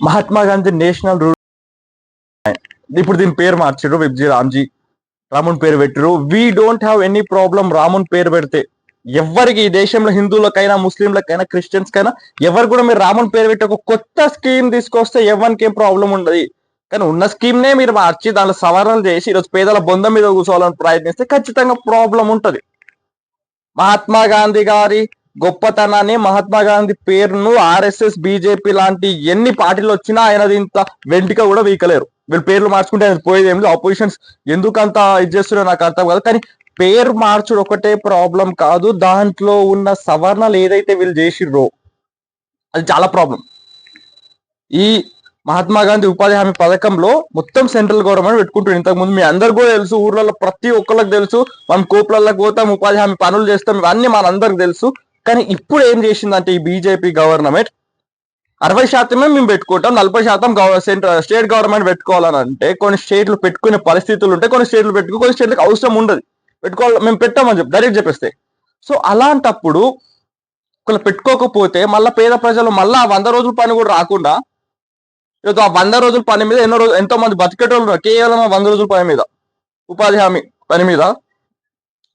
Mahatma Gandhi national rural, ఇప్పుడు దీని పేరు మార్చారు విబ్జీ రామ్జీ, రామున్ పేరు పెట్టారు. We don't have any problem రామున్ పేరు పెడితే. ఎవరికి ఈ దేశంలో హిందువులకైనా ముస్లింలకైనా క్రిస్టియన్స్ కైనా ఎవరు కూడా మీరు రామున్ పేరు పెట్టి ఒక కొత్త స్కీమ్ తీసుకొస్తే ఎవరికి ఏం ప్రాబ్లం ఉండదు. కానీ ఉన్న స్కీమ్ నే మీరు మార్చి దానిలో సవరణలు చేసి ఈరోజు పేదల బొంద మీద కూర్చోవాలని ప్రయత్నిస్తే ఖచ్చితంగా ప్రాబ్లం ఉంటది. మహాత్మా గాంధీ గారి గొప్పతనాన్ని, మహాత్మా గాంధీ పేరును ఆర్ఎస్ఎస్ బీజేపీ లాంటి ఎన్ని పార్టీలు వచ్చినా ఆయన ఇంత వెంటిక కూడా వీకలేరు. వీళ్ళు పేర్లు మార్చుకుంటే ఆయన పోయేది ఏమి. ఆపోజిషన్స్ ఎందుకంత ఇది చేస్తున్నారో నాకు అర్థం కాదు. కానీ పేరు మార్చుడు ఒకటే ప్రాబ్లం కాదు, దాంట్లో ఉన్న సవరణలు ఏదైతే వీళ్ళు చేసిర్రో అది చాలా ప్రాబ్లం. ఈ మహాత్మా గాంధీ ఉపాధి హామీ పథకంలో మొత్తం సెంట్రల్ గవర్నమెంట్ పెట్టుకుంటుంది. ఇంతకు ముందు మీ అందరు కూడా తెలుసు, ఊర్లలో ప్రతి ఒక్కరికి తెలుసు. మనం కోట్లలోకి పోతాం, ఉపాధి హామీ పనులు చేస్తాం, ఇవన్నీ మనందరికి తెలుసు. కానీ ఇప్పుడు ఏం చేసిందంటే ఈ బీజేపీ గవర్నమెంట్ 60% మేము పెట్టుకుంటాం, 40% స్టేట్ గవర్నమెంట్ పెట్టుకోవాలని అంటే కొన్ని స్టేట్లు పెట్టుకునే పరిస్థితులు ఉంటాయి, కొన్ని స్టేట్లు పెట్టుకో, కొన్ని స్టేట్లకు అవసరం ఉండదు, పెట్టుకోవాలి మేము పెట్టామని చెప్పి డైరెక్ట్ చెప్పేస్తే. సో అలాంటప్పుడు ఒకళ్ళు పెట్టుకోకపోతే మళ్ళీ పేద ప్రజలు మళ్ళీ 100 రోజుల పని కూడా రాకుండా ఆ 100 రోజుల పని మీద ఎంతో మంది బతికేటోళ్ళు ఉన్నారు కేవలం 100 రోజుల పని మీద, ఉపాధి హామీ పని మీద.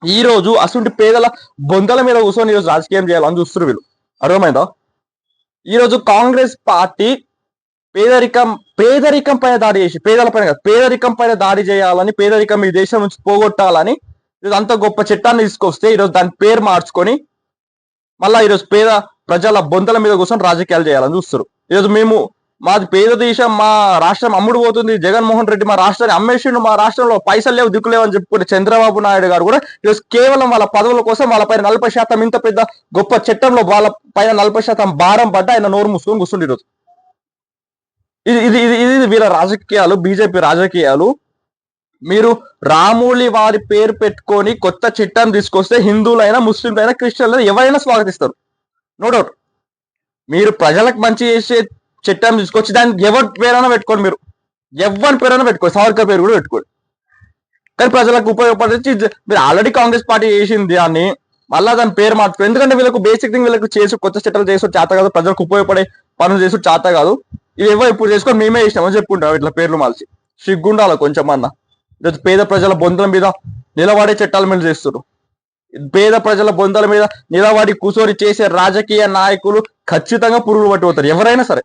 ఈ రోజు అసలు పేదల బొందల మీద కూర్చొని ఈరోజు రాజకీయం చేయాలని చూస్తున్నారు వీళ్ళు. అర్థమైందా? ఈరోజు కాంగ్రెస్ పార్టీ పేదరికం పైన దాడి చేసి, పేదల పైన కాదు పేదరికం పైన దాడి చేయాలని, పేదరికం ఈ దేశం నుంచి పోగొట్టాలని ఈరోజు అంత గొప్ప చట్టాన్ని తీసుకొస్తే ఈరోజు దాని పేరు మార్చుకొని మళ్ళీ ఈరోజు పేద ప్రజల బొందల మీద కూర్చొని రాజకీయాలు చేయాలని చూస్తారు. ఈరోజు మాది పేద దేశం, మా రాష్ట్రం అమ్ముడు పోతుంది, జగన్మోహన్ రెడ్డి మా రాష్ట్రాన్ని అమ్మేసిండు, మా రాష్ట్రంలో పైసలు లేవు దిక్కులేవు అని చెప్పుకుంటే చంద్రబాబు నాయుడు గారు కూడా ఈరోజు కేవలం వాళ్ళ పదవుల కోసం వాళ్ళ పైన 40% ఇంత పెద్ద గొప్ప చట్టంలో వాళ్ళ పైన 40% భారం పడ్డ ఆయన నోరు మూసుకొని కూర్చుండి ఈరోజు. ఇది వీళ్ళ రాజకీయాలు, బీజేపీ రాజకీయాలు. మీరు రాములి వారి పేరు పెట్టుకొని కొత్త చట్టం తీసుకొస్తే హిందువులైనా ముస్లింలైనా క్రిస్టియన్లైనా ఎవరైనా స్వాగతిస్తారు, నో డౌట్. మీరు ప్రజలకు మంచి చేసే చట్టం తీసుకొచ్చి దానికి ఎవరి పేరైనా పెట్టుకోండి, మీరు ఎవరి పేరైనా పెట్టుకోండి, సావర్కర్ పేరు కూడా పెట్టుకోండి. కానీ ప్రజలకు ఉపయోగపడే మీరు ఆల్రెడీ కాంగ్రెస్ పార్టీ చేసింది దాన్ని మళ్ళీ దాని పేరు మార్చుకో. ఎందుకంటే వీళ్ళకు బేసిక్ థింగ్ వీళ్ళకి చేసి కొత్త చట్టాలు చేసి చేత కాదు, ప్రజలకు ఉపయోగపడే పనులు చేసి చేత కాదు. ఇవి ఎవరు ఇప్పుడు చేసుకొని మేమే చేసినామని చెప్పుకుంటాం ఇట్లా పేర్లు మార్చి. సిగ్గుండాలి కొంచెం అన్న. ఈరోజు పేద ప్రజల బొందల మీద నిలబడే చట్టాలు మీరు చేస్తారు. పేద ప్రజల బొందల మీద నిలబడి కూర్చొని చేసే రాజకీయ నాయకులు ఖచ్చితంగా పురుగులు పట్టిపోతారు, ఎవరైనా సరే.